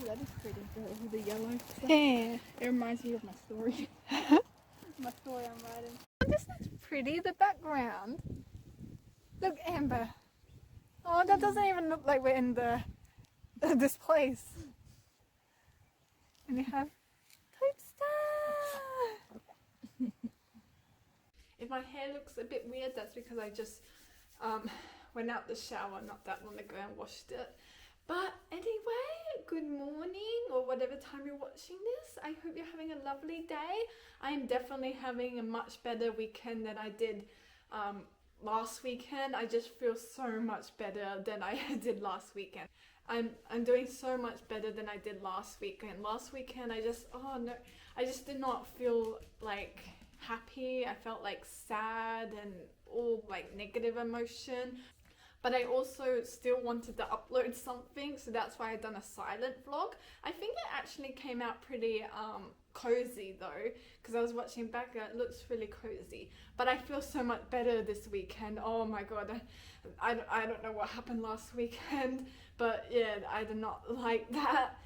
that is pretty. The yellow stuff. Yeah. It reminds me of my story. My story I'm writing. Oh, this looks pretty, the background. Look, Amber. Oh, that doesn't even look like we're in this place. And you have Toadstar. If my hair looks a bit weird, that's because I just went out the shower not that long ago and washed it. But anyway, good morning or whatever time you're watching this. I hope you're having a lovely day. I am definitely having a much better weekend than I did last weekend. I just feel so much better than I did last weekend. I'm doing so much better than I did last weekend. Last weekend I just did not feel like happy. I felt like sad and all like negative emotion. But I also still wanted to upload something, so that's why I done a silent vlog. I think it actually came out pretty cozy though, because I was watching back and it looks really cozy. But I feel so much better this weekend. Oh my god, I don't know what happened last weekend, but yeah, I did not like that.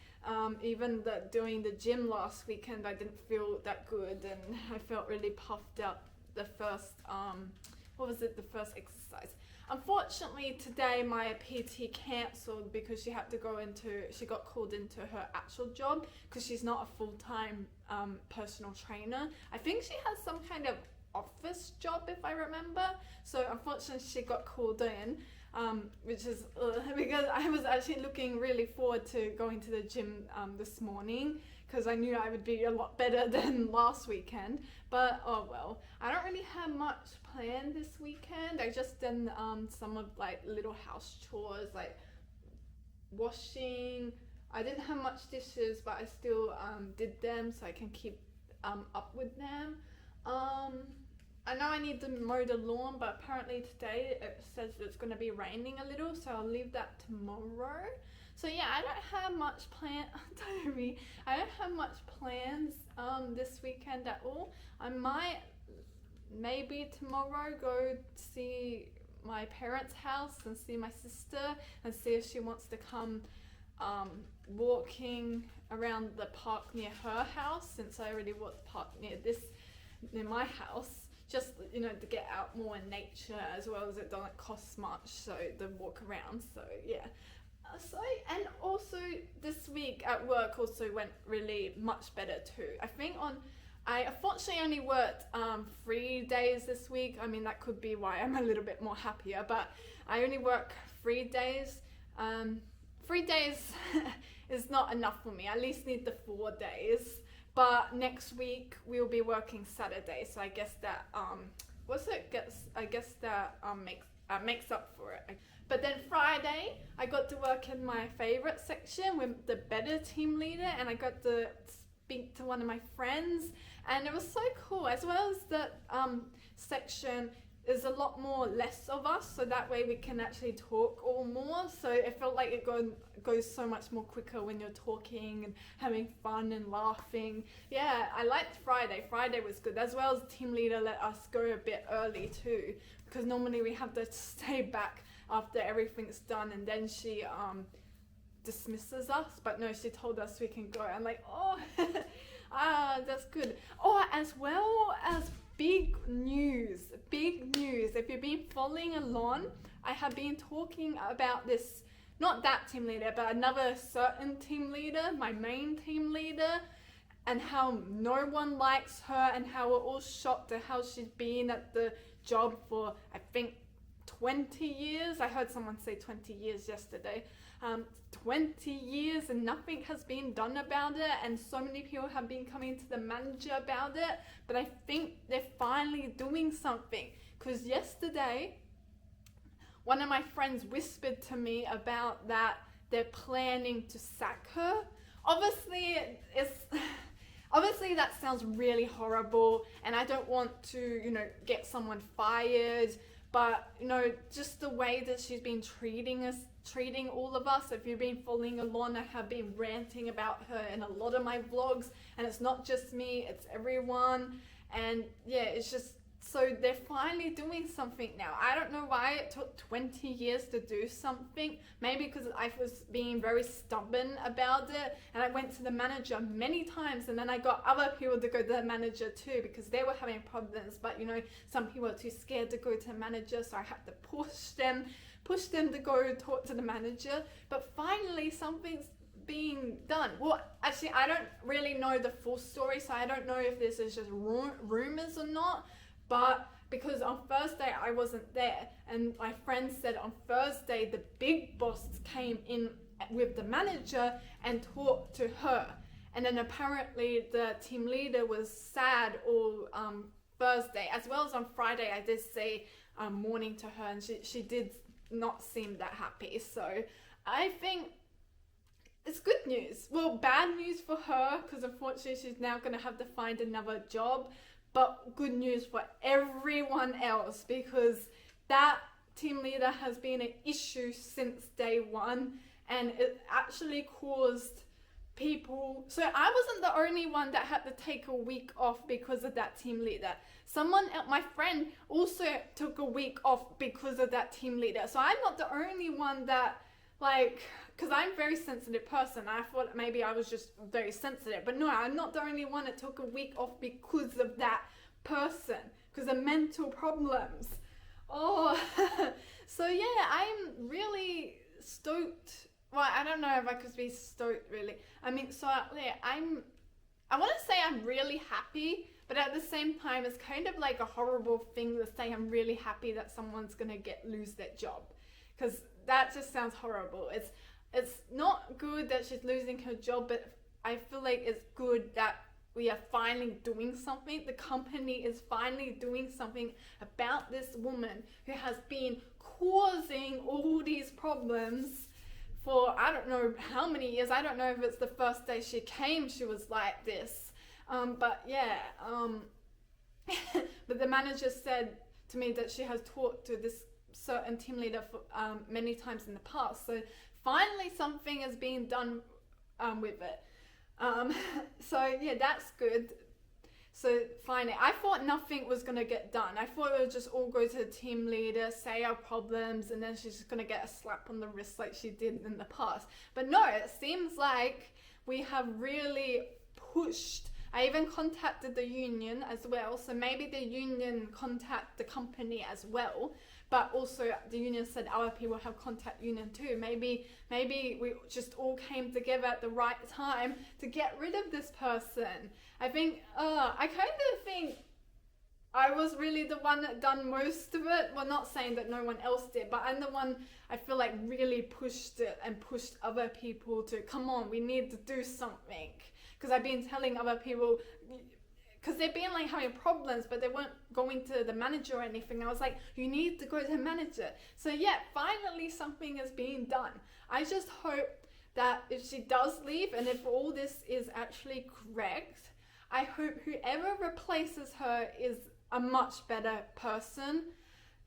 Even doing the gym last weekend, I didn't feel that good, and I felt really puffed up the first the first exercise. Unfortunately today my PT cancelled because she got called into her actual job because she's not a full-time personal trainer. I think she has some kind of office job if I remember. So unfortunately she got called in, which is because I was actually looking really forward to going to the gym this morning because I knew I would be a lot better than last weekend. But oh well, I don't really have much planned this weekend. I just done some of like little house chores like washing. I didn't have much dishes, but I still did them so I can keep up with them. I know I need to mow the lawn, but apparently today it says it's going to be raining a little, so I'll leave that tomorrow. So yeah, I don't have much I don't have much plans this weekend at all. I might maybe tomorrow go see my parents' house and see my sister and see if she wants to come walking around the park near her house, since I already walked the park near my house, just to get out more in nature, as well as it doesn't cost much so to walk around. So yeah. And also this week at work also went really much better too. I unfortunately only worked 3 days this week. I mean, that could be why I'm a little bit more happier, but I only work 3 days. 3 days is not enough for me. I at least need the 4 days. But next week we'll be working Saturday, so I guess that makes up for it. But then Friday, I got to work in my favorite section with the better team leader, and I got to speak to one of my friends, and it was so cool. As well as that section is a lot more less of us, so that way we can actually talk all more. So it felt like it goes so much more quicker when you're talking and having fun and laughing. Yeah, I liked Friday. Friday was good. As well as the team leader let us go a bit early too, because normally we have to stay back after everything's done, and then she dismisses us. But no, she told us we can go. I'm like, oh, that's good. Oh, as well as big news. If you've been following along, I have been talking about this, not that team leader, but another certain team leader, my main team leader, and how no one likes her, and how we're all shocked at how she's been at the job for, I think, 20 years. I heard someone say 20 years yesterday. 20 years and nothing has been done about it, and so many people have been coming to the manager about it, but I think they're finally doing something, because yesterday one of my friends whispered to me about that they're planning to sack her. Obviously that sounds really horrible, and I don't want to get someone fired, but just the way that she's been treating all of us. If you've been following along, I have been ranting about her in a lot of my vlogs, and it's not just me, it's everyone. And yeah, it's just so they're finally doing something now. I don't know why it took 20 years to do something. Maybe because I was being very stubborn about it, and I went to the manager many times, and then I got other people to go to the manager too because they were having problems. But you know, some people are too scared to go to the manager, so I had to push them to go talk to the manager. But finally something's being done. Well, actually, I don't really know the full story, so I don't know if this is just rumors or not. But because on Thursday I wasn't there, and my friend said on Thursday the big boss came in with the manager and talked to her, and then apparently the team leader was sad all Thursday, as well as on Friday. I did say morning to her, and she did not seem that happy. So I think it's good news. Well, bad news for her because unfortunately she's now going to have to find another job. But good news for everyone else, because that team leader has been an issue since day one, and it actually caused people. So I wasn't the only one that had to take a week off because of that team leader. Someone else, my friend, also took a week off because of that team leader. So I'm not the only one that, like, because I'm a very sensitive person. I thought maybe I was just very sensitive, but no, I'm not the only one that took a week off because of that person, because of mental problems. Oh, so yeah, I'm really stoked. Well, I don't know if I could be stoked really. I mean, so yeah, I want to say I'm really happy, but at the same time, it's kind of like a horrible thing to say I'm really happy that someone's gonna lose their job, because that just sounds horrible. It's not good that she's losing her job, but I feel like it's good that we are finally doing something. The company is finally doing something about this woman who has been causing all these problems for I don't know how many years. I don't know if it's the first day she came she was like this. But yeah, but the manager said to me that she has talked to this certain team leader for many times in the past. So finally something is being done with it. So yeah, that's good. So finally, I thought nothing was gonna get done. I thought it would just all go to the team leader, say our problems, and then she's just gonna get a slap on the wrist like she did in the past. But no, it seems like we have really pushed. I even contacted the union as well, so maybe the union contact the company as well. But also the union said other people have contact union too. Maybe we just all came together at the right time to get rid of this person. I think, I kind of think I was really the one that done most of it. Well, not saying that no one else did, but I'm the one I feel like really pushed it and pushed other people to, come on, we need to do something. Because I've been telling other people, because they've been like having problems, but they weren't going to the manager or anything. I was like, you need to go to the manager. So yeah, finally something is being done. I just hope that if she does leave, and if all this is actually correct, I hope whoever replaces her is a much better person.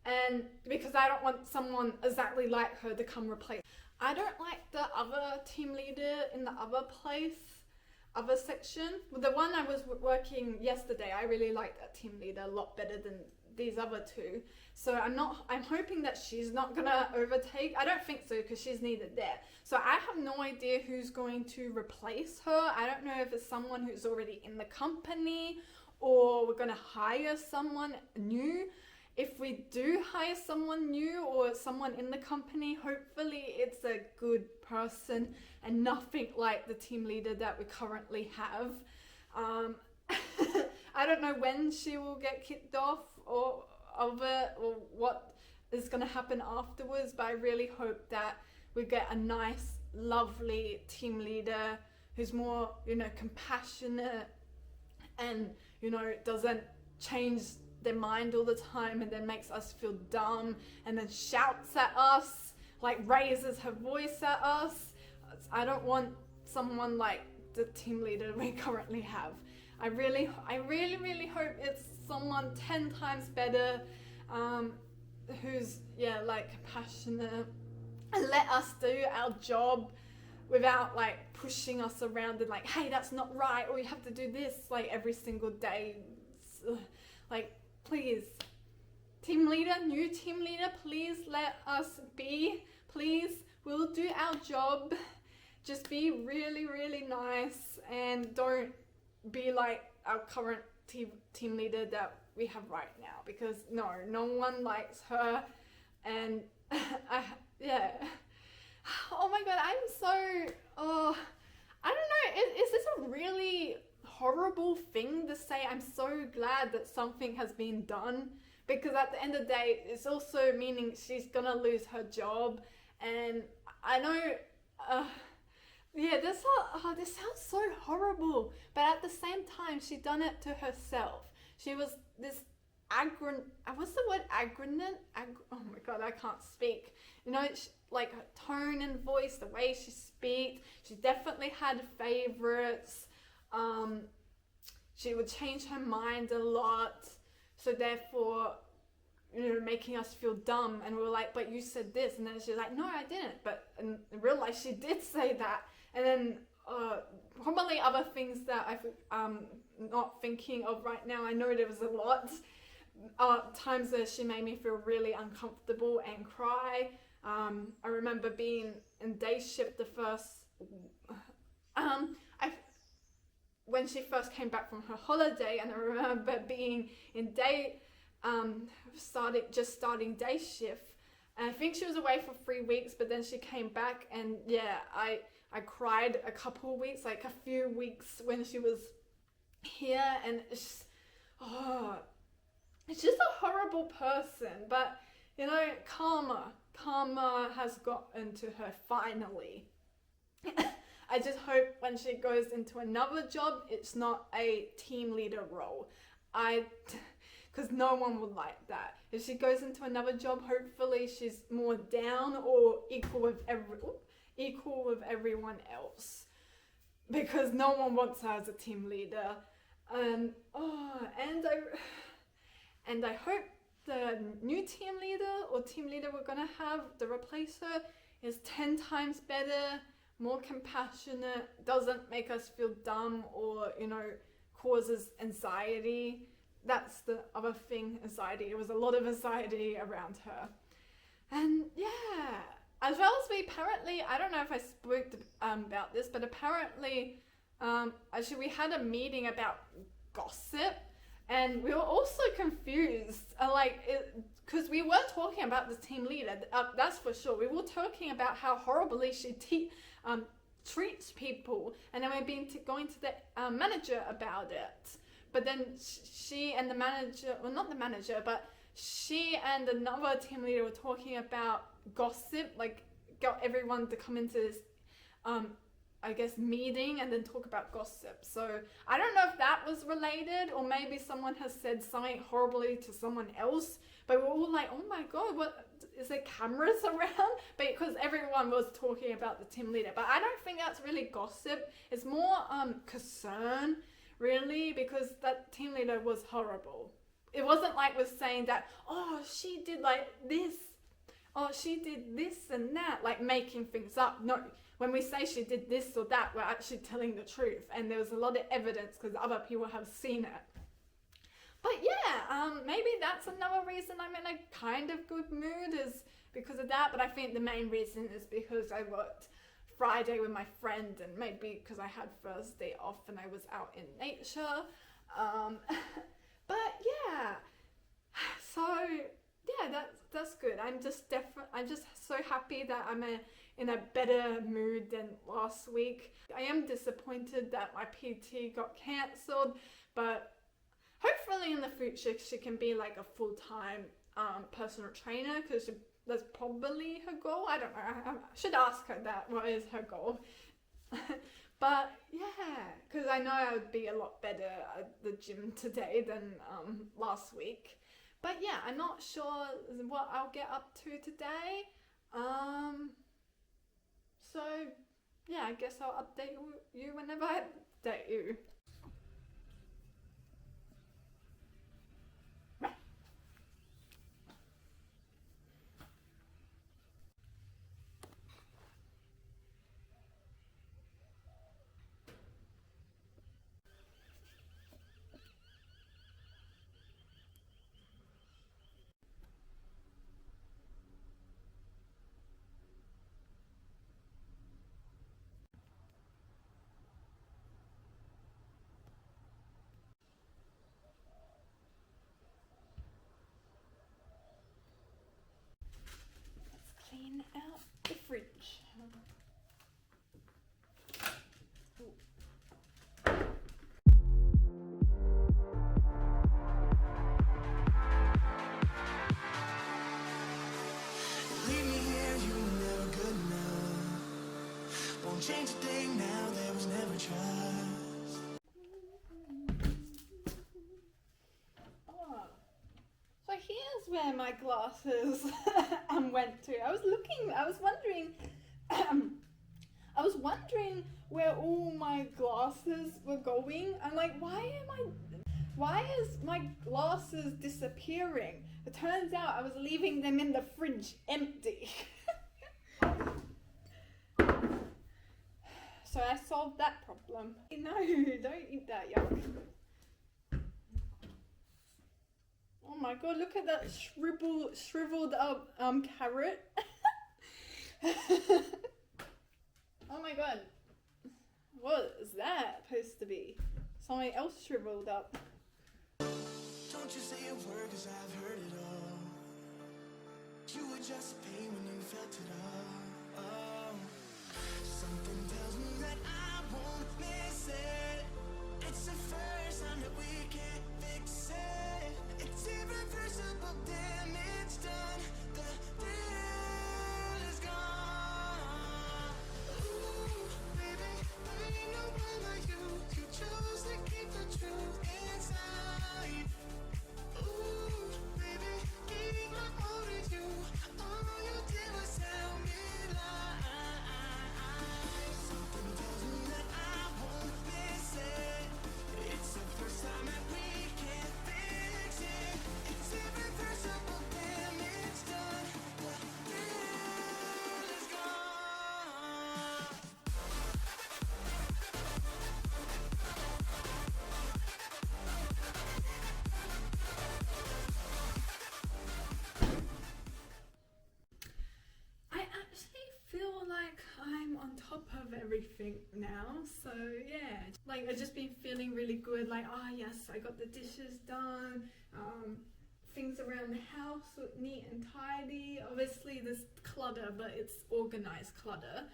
And because I don't want someone exactly like her to come replace. I don't like the other team leader in the other section. The one I was working yesterday, I really like that team leader a lot better than these other two. So I'm hoping that she's not gonna overtake. I don't think so, because she's needed there. So I have no idea who's going to replace her. I don't know if it's someone who's already in the company, or we're gonna hire someone new. If we do hire someone new or someone in the company, hopefully it's a good person and nothing like the team leader that we currently have. I don't know when she will get kicked off or what is going to happen afterwards, but I really hope that we get a nice, lovely team leader who's more, compassionate and, doesn't change their mind all the time and then makes us feel dumb and then shouts at us, like raises her voice at us. I don't want someone like the team leader we currently have. I really hope it's someone 10 times better, who's compassionate and let us do our job without pushing us around and hey, that's not right, or you have to do this every single day. please, team leader, new team leader, please let us be. Please, we'll do our job. Just be really, really nice and don't be like our current team leader that we have right now, because no one likes her. And yeah. Oh my god, I'm so, I don't know, is this a really horrible thing to say? I'm so glad that something has been done, because at the end of the day, it's also meaning she's gonna lose her job. And I know, yeah, this sounds so horrible, but at the same time, she done it to herself. She was this what's the word, aggrandant? Oh my god, I can't speak. You know, like her tone and voice, the way she speaks, she definitely had favorites. She would change her mind a lot, so therefore, making us feel dumb. And we were like, but you said this, and then she's like, no, I didn't. But in real life, she did say that. And then probably other things that I'm not thinking of right now. I know there was a lot. Times that she made me feel really uncomfortable and cry. I remember being in day shift the first, when she first came back from her holiday, and I remember being in starting day shift. And I think she was away for 3 weeks, but then she came back, and yeah, I cried a couple of weeks, like a few weeks when she was here, and it's just a horrible person. But karma has gotten to her finally. I just hope when she goes into another job, it's not a team leader role. Because no one would like that. If she goes into another job, hopefully she's more down or equal with everyone else, because no one wants her as a team leader. And I hope the new team leader we're gonna have, the replacer, is 10 times better, more compassionate, doesn't make us feel dumb or causes anxiety. That's the other thing, anxiety. It was a lot of anxiety around her. And yeah, as well as apparently, I don't know if I spoke about this, but apparently, actually we had a meeting about gossip, and we were also confused, because we were talking about the team leader, that's for sure. We were talking about how horribly she treats people, and then we've been going to the manager about it. But then she and the manager, well, not the manager, but she and another team leader were talking about gossip, like got everyone to come into this, meeting and then talk about gossip. So I don't know if that was related, or maybe someone has said something horribly to someone else, but we're all like, oh my god, what, is there cameras around? But because everyone was talking about the team leader. But I don't think that's really gossip. It's more concern, really, because that team leader was horrible. It wasn't like we're saying that, oh, she did like this, oh, she did this and that, like making things up. No, when we say she did this or that, we're actually telling the truth. And there was a lot of evidence because other people have seen it. But yeah, maybe that's another reason I'm in a kind of good mood, is because of that. But I think the main reason is because I worked Friday with my friend, and maybe because I had Thursday off and I was out in nature. But yeah, so yeah, that's good. I'm just so happy that I'm in a better mood than last week. I am disappointed that my PT got cancelled, but hopefully in the future she can be like a full-time personal trainer, because that's probably her goal. I don't know. I should ask her that. What is her goal? But yeah, because I know I would be a lot better at the gym today than last week. But yeah, I'm not sure what I'll get up to today. So yeah, I guess I'll update you whenever I update you. where my glasses went to. I was wondering, I was wondering where all my glasses were going. I'm like, why is my glasses disappearing? It turns out I was leaving them in the fridge empty. So I solved that problem. No, don't eat that, yuck. Oh my god, look at that shriveled up carrot. Oh my god. What is that supposed to be? Something else shriveled up. Don't you say a word, 'cause I've heard it all. You were just pain when you felt it all. Oh. Something tells me that I won't miss it. It's the first time that we can't fix it. It's irreversible damage done. The deal is gone. Ooh, baby, there ain't no one like you. You chose to keep the truth inside. Ooh, baby, gave my all to you. All you did was tell me lies. Something tells me that I won't miss it. It's the first time that we can't fix it. It's irreversible damage done. The deal is gone. I actually feel like I'm on top of everything now, so yeah, like I've just been feeling really good, like, oh yes, I got the dishes done, things around the house look neat and tidy. Obviously there's clutter, but it's organized clutter.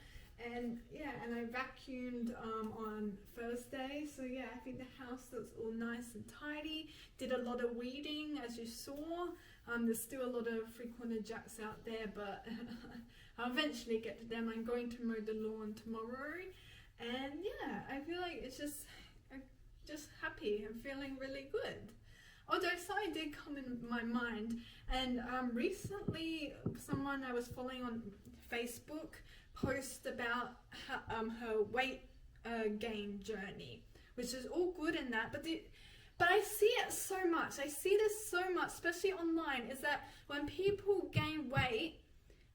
And yeah, and I vacuumed on Thursday, so yeah, I think the house looks all nice and tidy. Did a lot of weeding, as you saw. There's still a lot of three-corner jacks out there, but I'll eventually get to them. I'm going to mow the lawn tomorrow, and yeah, I feel like I'm just happy. I'm feeling really good. Although something did come in my mind, and recently someone I was following on Facebook post about her weight gain journey, which is all good in that, but I see it so much. I see this so much, especially online, is that when people gain weight,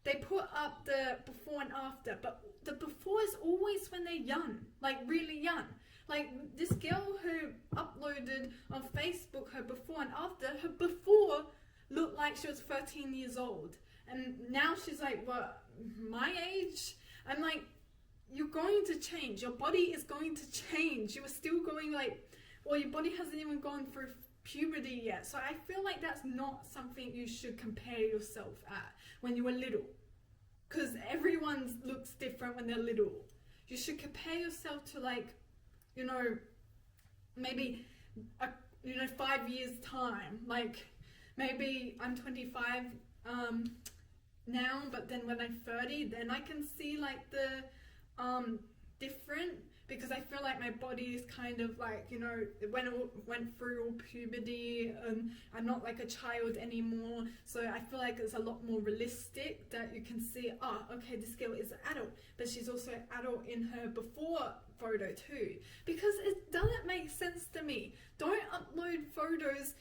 they put up the before and after, but the before is always when they're young, like really young. Like this girl who uploaded on Facebook her before and after, her before looked like she was 13 years old. And now she's like, what, my age? I'm like, you're going to change. Your body is going to change. You are still going like, well, your body hasn't even gone through puberty yet. So I feel like that's not something you should compare yourself at when you were little. Because everyone looks different when they're little. You should compare yourself to like, you know, maybe, 5 years time. Like maybe I'm 25 now, but then when I'm 30, then I can see like the different, because I feel like my body is kind of like, you know, went through all puberty, and I'm not like a child anymore, so I feel like it's a lot more realistic that you can see, oh, okay, this girl is an adult, but she's also an adult in her before photo too, because it doesn't make sense to me. Don't upload photos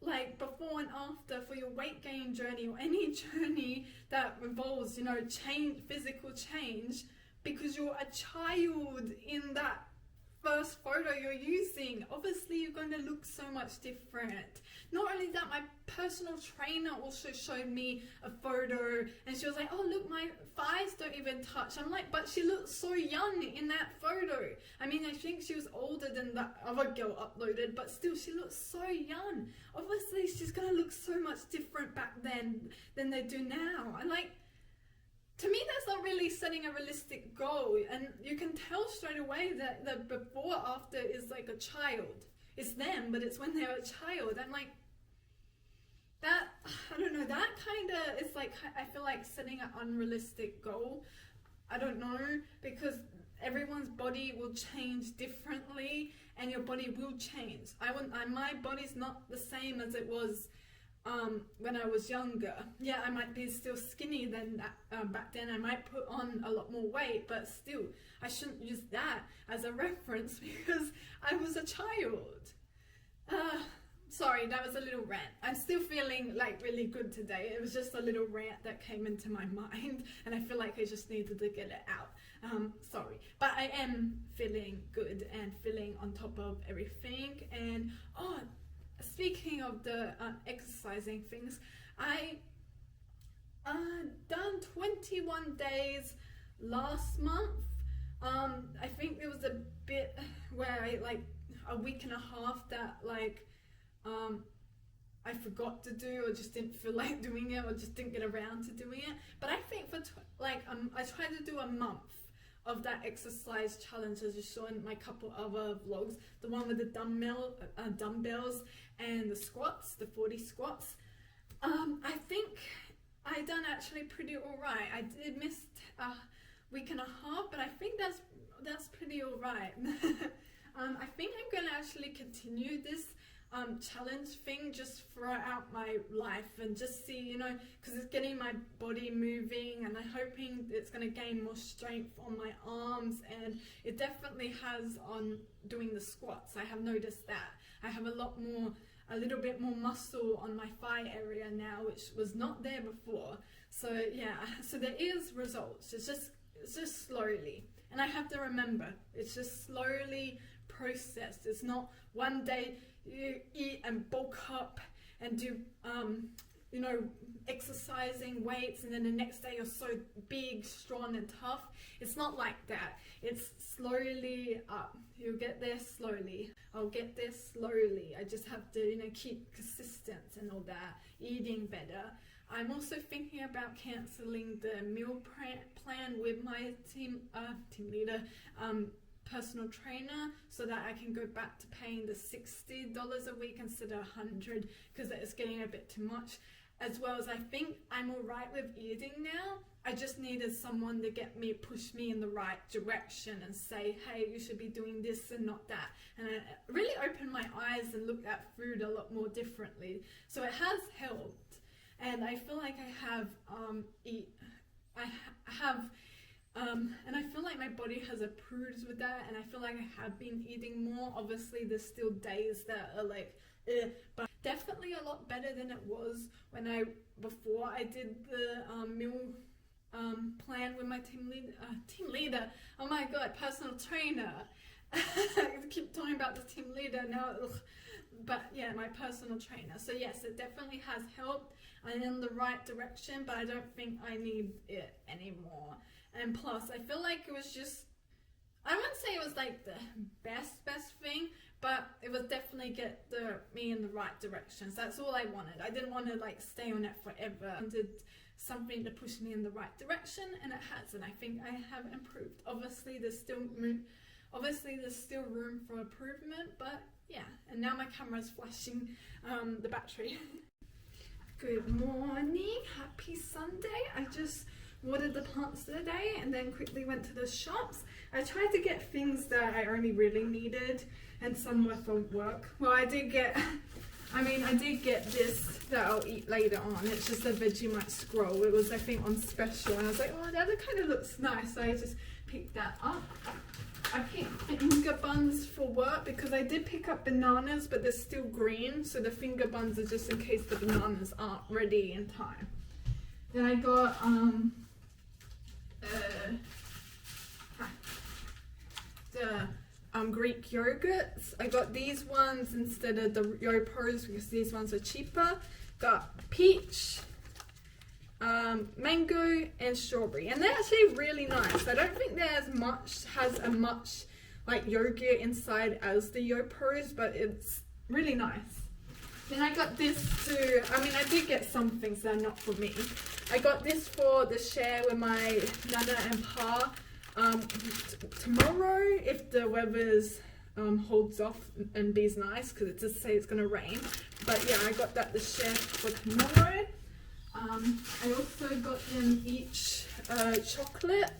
like before and after for your weight gain journey or any journey that involves, you know, physical change, because you're a child in that first photo you're using. Obviously you're going to look so much different. Not only that, my personal trainer also showed me a photo, and she was like, oh look, my thighs don't even touch. I'm like, but she looks so young in that photo. I mean, I think she was older than that other girl uploaded, but still she looks so young. Obviously she's going to look so much different back then than they do now. And like, to me, that's not really setting a realistic goal, and you can tell straight away that the before after is like a child. It's them, but it's when they're a child. I'm like, that, I don't know, that kind of is like, I feel like setting an unrealistic goal. I don't know, because everyone's body will change differently, and your body will change. My body's not the same as it was when I was younger. Yeah, I might be still skinny than that back then. I might put on a lot more weight, but still, I shouldn't use that as a reference because I was a child. Sorry, that was a little rant. I'm still feeling like really good today. It was just a little rant that came into my mind, and I feel like I just needed to get it out. Sorry, but I am feeling good and feeling on top of everything. And speaking of the exercising things, I done 21 days last month. I think there was a bit where I like a week and a half that like I forgot to do, or just didn't feel like doing it, or just didn't get around to doing it. But I think for I tried to do a month of that exercise challenge, as you saw in my couple other vlogs, the one with the dumbbells and the squats, the 40 squats. I think I done actually pretty alright. I did miss a week and a half, but I think that's pretty alright. I think I'm gonna actually continue this challenge thing just throughout my life, and just see, you know, because it's getting my body moving, and I'm hoping it's going to gain more strength on my arms, and it definitely has on doing the squats. I have noticed that I have a little bit more muscle on my thigh area now, which was not there before. So yeah, so there is results. It's just slowly, and I have to remember, it's just slowly processed. It's not one day you eat and bulk up and do you know, exercising weights, and then the next day you're so big, strong and tough. It's not like that. It's slowly up. You'll get there slowly. I'll get there slowly. I just have to, you know, keep consistent and all that, eating better. I'm also thinking about cancelling the meal plan with my team leader, personal trainer, so that I can go back to paying the $60 a week instead of $100, because it's getting a bit too much. As well as I think I'm alright with eating now. I just needed someone to push me in the right direction and say, hey, you should be doing this and not that. And it really opened my eyes and looked at food a lot more differently. So it has helped, and I feel like I have and I feel like my body has approved with that, and I feel like I have been eating more. Obviously there's still days that are like but definitely a lot better than it was before I did the meal plan with my team leader. Oh my god, personal trainer. I keep talking about the team leader now. But yeah, my personal trainer. So yes, it definitely has helped. I'm in the right direction, but I don't think I need it anymore. And plus, I feel like it was just, I wouldn't say it was like the best thing, but it would definitely get me in the right direction. So that's all I wanted. I didn't want to like stay on it forever. I wanted something to push me in the right direction, and it has, and I think I have improved. Obviously there's still room for improvement, but yeah. And now my camera's flashing the battery. Good morning, happy Sunday. I just watered the plants today and then quickly went to the shops. I tried to get things that I only really needed, and some were for work. Well, I did get this that I'll eat later on. It's just a Vegemite scroll. It was, I think, on special, and I was like, oh, that kind of looks nice, so I just picked that up. I picked finger buns for work because I did pick up bananas, but they're still green, so the finger buns are just in case the bananas aren't ready in time. Then I got the Greek yogurts. I got these ones instead of the Yopros because these ones are cheaper. Got peach, mango and strawberry, and they're actually really nice. I don't think has as much like yogurt inside as the Yopros, but it's really nice. Then I got this too. I did get some things that are not for me. I got this for the share with my Nana and Pa tomorrow, if the weather's holds off and be's nice, because it does say it's going to rain. But yeah, I got that to share for tomorrow. I also got them each chocolate,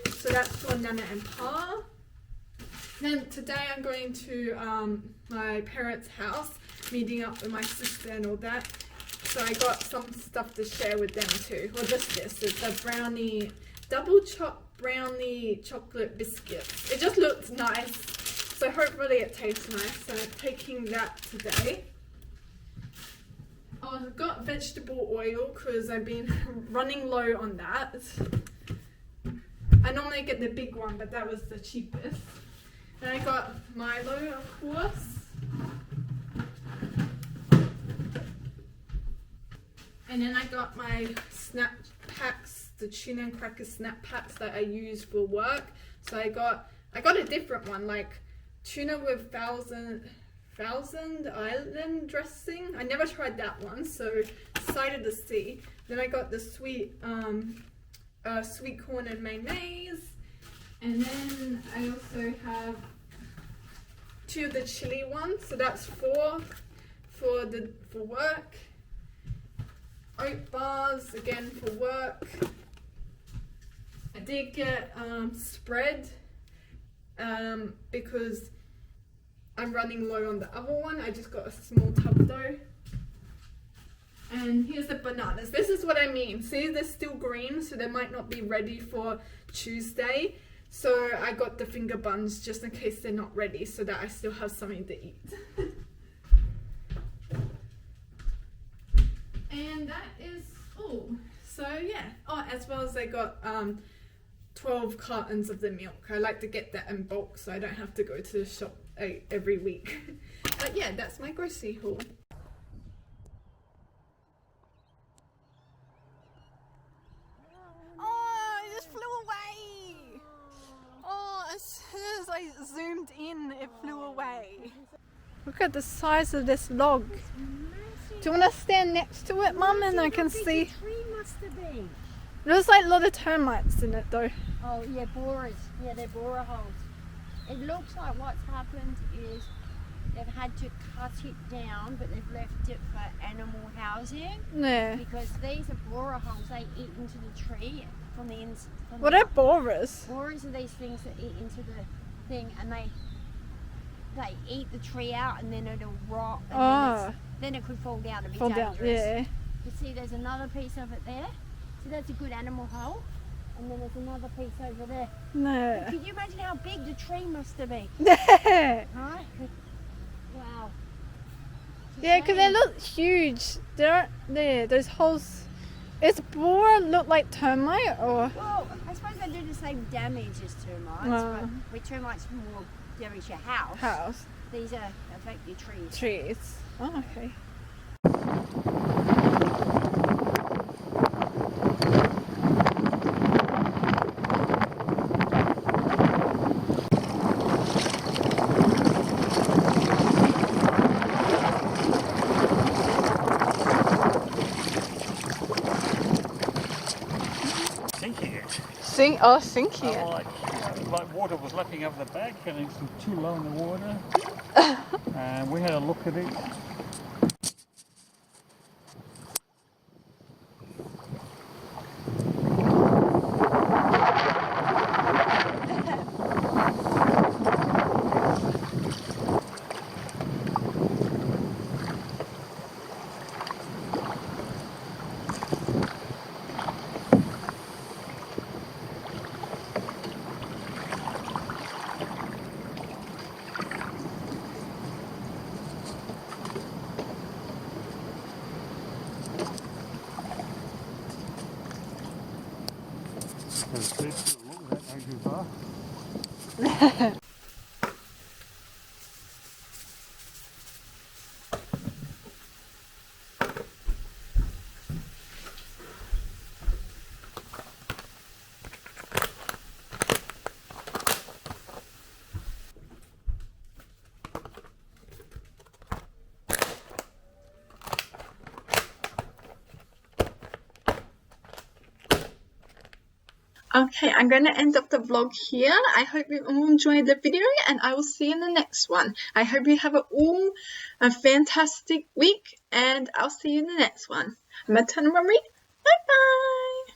so that's for Nana and Pa. Then today I'm going to my parents' house, meeting up with my sister and all that. So I got some stuff to share with them too. Well, just this. It's a brownie, double brownie chocolate biscuits. It just looks nice. So hopefully it tastes nice. So I'm taking that today. Oh, I've got vegetable oil because I've been running low on that. I normally get the big one, but that was the cheapest. And I got Milo, of course. And then I got my snap packs, the tuna and cracker snap packs that I use for work. So I got a different one, like tuna with Thousand Island dressing. I never tried that one, so excited to see. Then I got the sweet corn and mayonnaise, and then I also have 2 of the chili ones. So that's 4 for work. Oat bars again for work. I did get spread because I'm running low on the other one. I just got a small tub though. And here's the bananas. This is what I mean. See, they're still green, so they might not be ready for Tuesday. So I got the finger buns just in case they're not ready, so that I still have something to eat. And that is all. So yeah. Oh, as well as I got 12 cartons of the milk. I like to get that in bulk so I don't have to go to the shop every week. But yeah, that's my grocery haul. Oh, it just flew away. Oh, as soon as I zoomed in, it flew away. Look at the size of this log. Do you want to stand next to it, Mum, and I can see? Tree must have been. There's like a lot of termites in it though. Oh yeah, borers. Yeah, they're borer holes. It looks like what's happened is they've had to cut it down, but they've left it for animal housing Yeah. because these are borer holes. They eat into the tree from the inside. What are borers? Borers are these things that eat into the thing, and they eat the tree out, and then it'll rot. And then it could fall down and be Fall dangerous. down, yeah. You see, there's another piece of it there. So that's a good animal hole. And then there's another piece over there. No. Could you imagine how big the tree must have been? Yeah, Right? Wow. because they look huge. They're there. Those holes. Is borer look like termite or? Well, I suppose they do the same damage as termites, Wow. but with termites more damage your house. House. These are affect your trees. Trees. Oh, okay. Sinking it. Sinking it. Like water was lapping over the back and it's too low in the water. And we had a look at it. Okay, I'm going to end up the vlog here. I hope you all enjoyed the video and I will see you in the next one. I hope you have all a fantastic week and I'll see you in the next one. I'm Matana Marie. Bye bye!